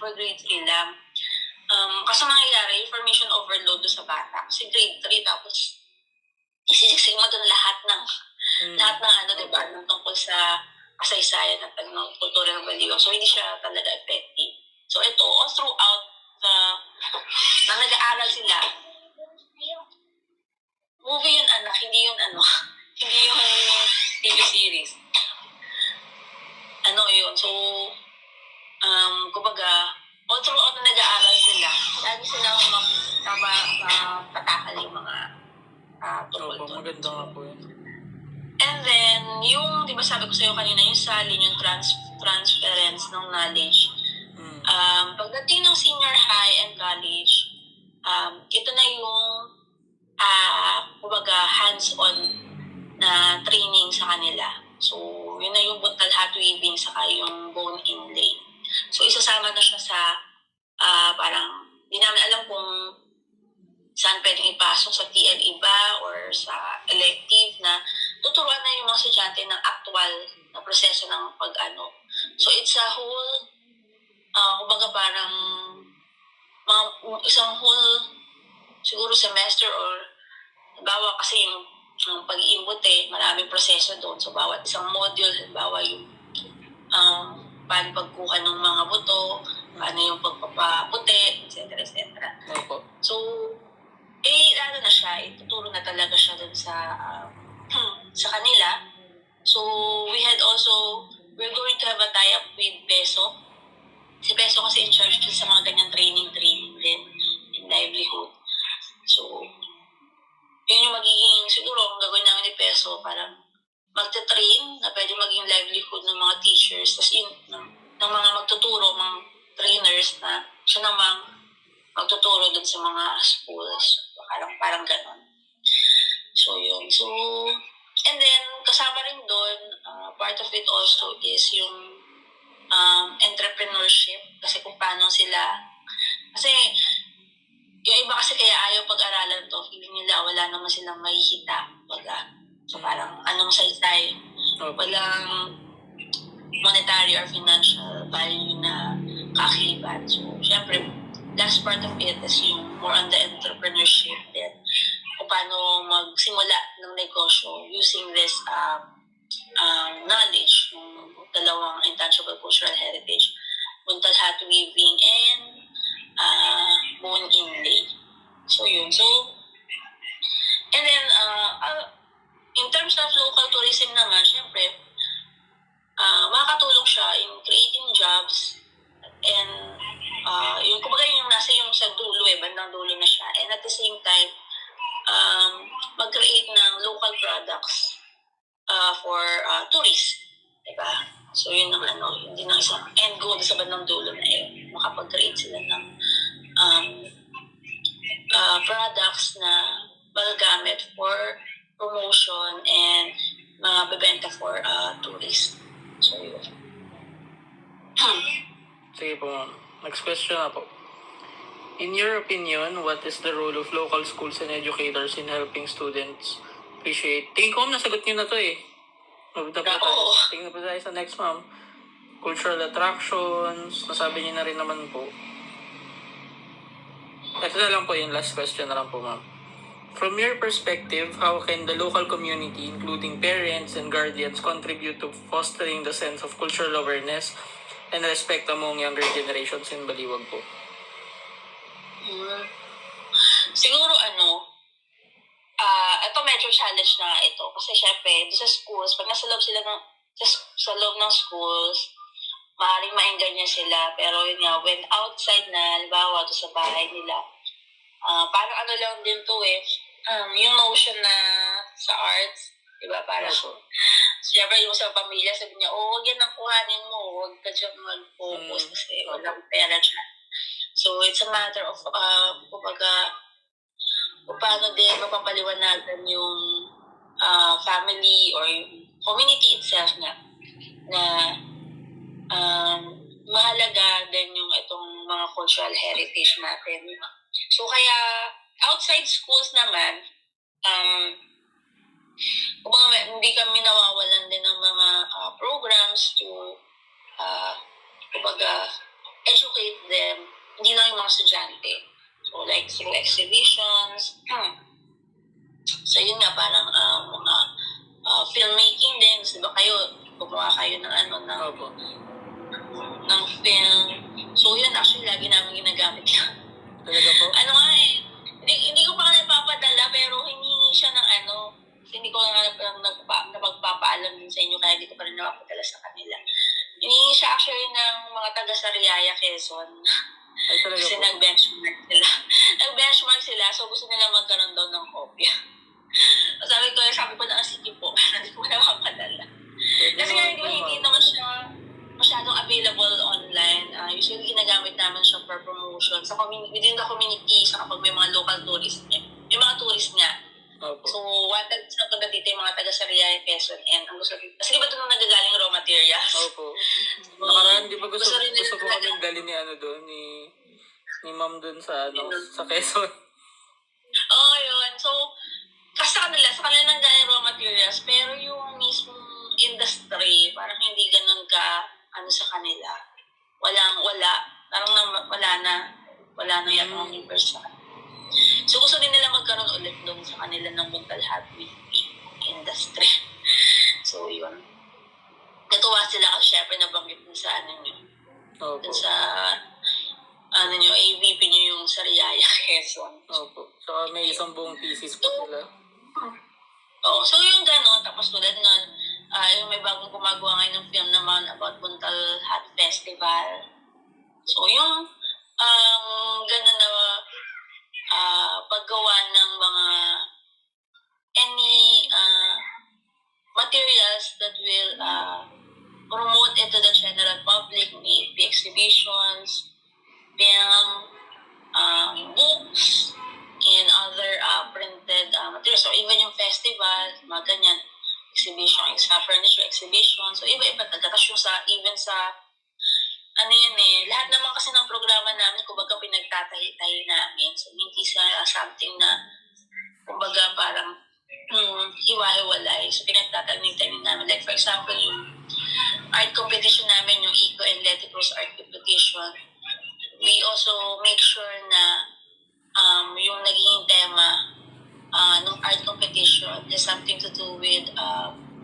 for grade 3 lang. Kasi nangyayari, information overload do sa bata. Kasi grade 3, tapos isisiksik mo doon lahat ng diba, ng tungkol sa kasaysayan at kultura ng baliwag. So, hindi siya talaga effective. So, ito, all throughout na nag-aaral sila, movie yun, anak, hindi yun hindi yun TV series. Yun. So, kumbaga, all throughout na nag-aaral sila, lagi silang patakal yung mga tungkol doon. Maganda nga po yun. And then, yung, di ba sabi ko sa'yo kanina, yung salin, yung transference ng knowledge. Pagdating ng senior high and college, ito na yung kumbaga hands-on na training sa kanila. So, yun na yung buntal hat weaving saka yung bone inlay. So, isasama na siya sa parang, di namin alam kung saan pwedeng ipasok, sa TLE ba or sa elective, na tuturuan na yung mga estudyante ng actual na proseso ng pag-ano. So, it's a whole, kumbaga parang isang whole siguro semester or bawa kasi yung pag-iimbot maraming proseso doon. So, bawat isang module, bawa yung paano pagkuha ng mga buto, paano yung pagpapaputi, etc. So, ano na siya, ituturo na talaga siya doon sa kanila. So, we're going to have a tie-up with Peso. Si Peso kasi in charge sa mga ganyang training din in livelihood. So, yun yung magiging, siguro, ang gagawin namin ni Peso, parang magta-train na pwede maging livelihood ng mga teachers, tapos yun, ng mga magtuturo, mga trainers na siya namang magtuturo dun sa mga schools. Parang ganon. So, yun. So, and then, kasama rin doon, part of it also is yung entrepreneurship. Kasi kung paano sila, kasi yung iba kasi kaya ayaw pag-aralan to, feeling nila wala naman silang mahihita. So, parang anong saysay, walang monetary or financial value na kaakibat. So, syempre, last part of it is yung more on the entrepreneurship and kung paano magsimula ng negosyo using this knowledge, yung dalawang intangible cultural heritage, buntal hat weaving and bone inlay. So, yun. So, and then, in terms of local tourism naman, syempre, makakatulong siya in creating jobs and yung kumbaga yung nasa yung sa dulo bandang dulo na siya, and at the same time mag-create ng local products for tourists, diba? So yun ang hindi ng isang end goal sa bandang dulo na yun, makapag-create sila ng products na magagamit for promotion and mga bebenta for tourists. So yun. Sige po, ma'am. Next question na po. In your opinion, what is the role of local schools and educators in helping students appreciate? Tingin ko, nasagot niyo na to eh. Tingin po tayo sa next, ma'am. Cultural attractions, nasabi niyo na rin naman po. Ito na lang po yung last question na lang po, ma'am. From your perspective, how can the local community, including parents and guardians, contribute to fostering the sense of cultural awareness and respect among younger generations in Baliwag po? Siguro ito medyo challenge na ito kasi syempre sa schools, pag nasa loob sila sa loob ng schools, maaaring maengganyan sila, pero yun nga, when outside na, halimbawa sa bahay nila, parang lang din to yung notion na sa arts, diba, parang siyempre yung sa pamilya, sabi niya, huwag yan ang kuhanin mo, huwag ka dyan mag-focus kasi walang pera dyan. So, it's a matter of, kumbaga, kung paano din mapapaliwanagan yung family or yung community itself na mahalaga din yung itong mga cultural heritage natin. So, kaya, outside schools naman, hindi kami nawawalan din ng mga programs to, educate them ayun nga, parang mga filmmaking din. Diba kayo, gumawa kayo ng Opo. ng film. So yun, actually, lagi namin ginagamit yan. Talaga po? Ano nga eh, hindi ko pa nga napapadala, pero hinihingi siya ng hindi ko nga napagpapaalam din sa inyo, kaya hindi ko pa rin napapadala sa kanila. Hinihingi siya actually ng mga taga Sariaya, Quezon. Ay, talaga Kasi po? nag-benchmark sila. Nag-benchmark sila, so gusto nila magkaroon daw ng kopya. Sabi ko na, sige po, pero hindi ko napapadala. Kasi nga hindi naman siya masyadong available online. Usually ginagamit namin siya for promotion sa within the community, sa kapag may mga local tourists. Yung mga tourist nga. Opo. So, wanted na punta dito yung mga taga Sariaya, Quezon, and ang gusto kasi di ba doon nagagaling raw materials? Opo. Nakaraan, di ba gusto gusto ko kami dali ni doon, ni ma'am doon sa sa Quezon. Oo, yun. So, kasi sa kanila nanggaling raw materials, pero yung mismong industry, parang hindi ganun ka, sa kanila. Wala. Parang wala na yata ng interest sa kanila. So, gusto din nila magkaroon ulit doon sa kanila ng mental health industry. So, yun. Natuwa sila kasi syempre nabanggit mo sa Opo. dun sa AVP nyo yung Sariaya, Quezon. Opo. So, may isang buong thesis po nila. Oo. So, yung gano'n, tapos tulad nun, yung may bagong gumagawa ngayon ng film naman about Puntal Hat Festival. So, yung gano'n na paggawa ng mga any materials that will promote it to the general public, may it be exhibitions, film, books, and other printed materials. So, even yung festival, mga ganyan, exhibition, furniture exhibition. So, iba-iba talaga. Tapos yung even sa, lahat naman kasi ng programa namin, kumbaga pinagtatahi-tahi namin. So, hindi sa something na, kumbaga parang, hiwa-hiwalay. So, pinagtatahi-tahi namin. Like, for example, yung art competition namin, yung Eco and Letty Cruz art competition, we also make sure na yung naging tema ng art competition has something to do with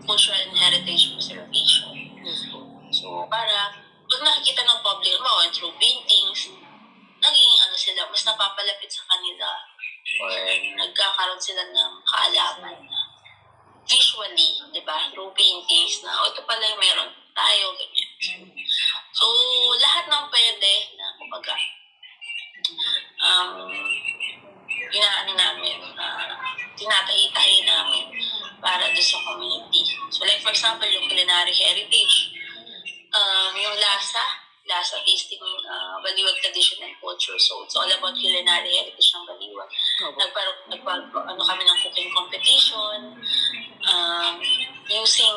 cultural and heritage preservation. Yes po. So, para pag nakikita ng public mo through paintings, naging sila, mas napapalapit sa kanila or nagkakaroon sila ng kaalaman na visually, di ba? Through paintings na, ito pala yung meron tayo, ganyan. So, lahat ng pwede na, kumbaga, tinatahi-tahi namin para doon sa community. So, like for example, yung culinary heritage, yung lasa tasting Baliwag tradition and culture. So, it's all about culinary heritage ng Baliwag. Kami ng cooking competition, using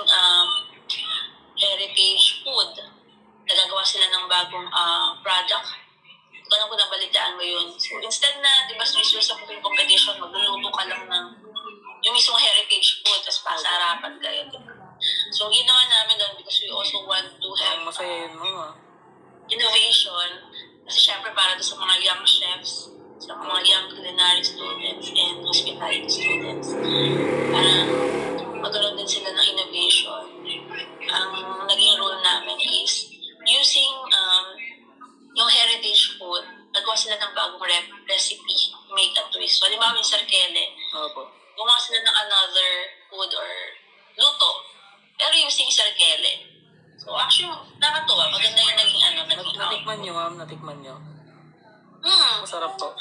heritage food. Nagagawa sila ng bagong product. Ganun ko nabalitaan mo yun. So, instead na, di ba, sa cooking competition, magluluto ka lang ng yung mismong heritage food, tapos pasarapan kayo. So, ginawa namin doon because we also want to have masaya yun, mama. Innovation. Kasi syempre para doon sa mga young chefs, sa mga young culinary students and hospitality students, para magkaroon din sila ng innovation. Ang naging role namin is using yung heritage food, nagawa sila ng bagong recipe, make a twist. So, halimbawa yung sarkele, gumawa sila ng another food or luto, pero using sarkele. So, actually, nakatuwa. Maganda yung naging Natikman nyo, ma'am? Natikman nyo? Masarap po.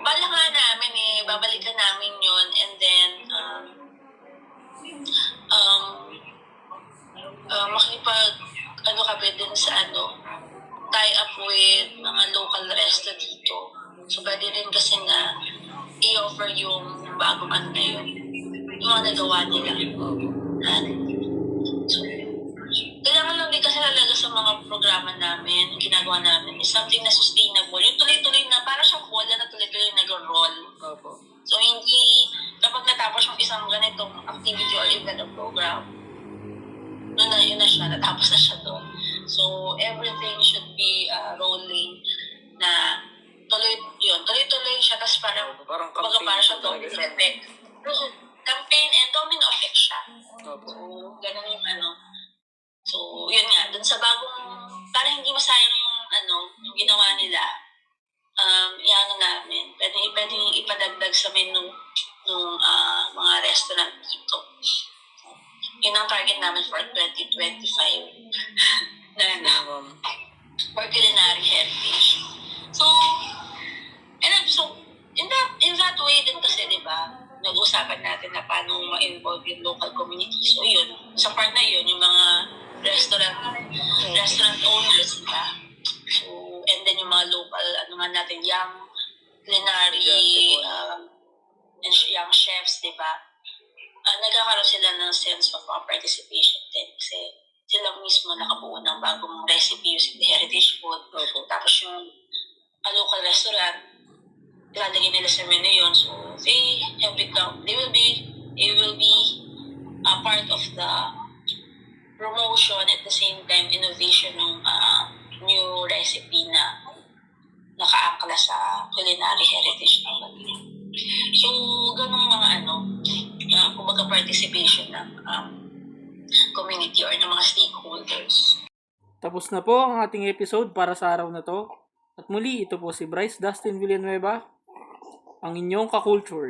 Bala nga namin babalikan namin yun, and then, makipag, kami din sa tie up with mga local resto dito. So, pwede rin kasi na i-offer yung bagong na yun. Yung mga nagawa nila. So, kailangan lang din kasi talaga sa mga programa namin, yung ginagawa namin, is something na sustainable. Yung tuloy-tuloy na, para siyang bola na tuloy-tuloy nag-roll. So, hindi, kapag natapos yung isang ganitong activity or event or program, yun na siya, natapos na siya doon. So, everything should be rolling na tuloy-tuloy siya, tapos parang siya domino effect. campaign and domino effect siya. Opo. So, ganun yung ano. So, yun nga, dun sa bagong, para hindi masayang yung ginawa nila, yan namin, pwede ipadagdag sa menu ng mga restaurant dito. Yun ang target namin for 2025 na for culinary heritage. So, in that way din kasi, di ba, nag-usapan natin na paano ma-involve yung local community. So, yun, sa part na yun, yung mga restaurant owners, di ba? So, and then yung mga local, natin, young culinary, young chefs, di ba? Nagkakaroon sila ng sense of participation din kasi sila mismo nakabuo ng bagong recipe using the heritage food. Opo. Tapos yung local restaurant, ilalagay nila sa menu yun. So, they will be a part of the promotion at the same time innovation ng new recipe na nakaangkla sa culinary heritage ng Manila. So, ganun mga kumbaga participation ng community or ng mga stakeholders. Tapos na po ang ating episode para sa araw na to. At muli, ito po si Bryce Dustin Villanueva, ang inyong ka-culture.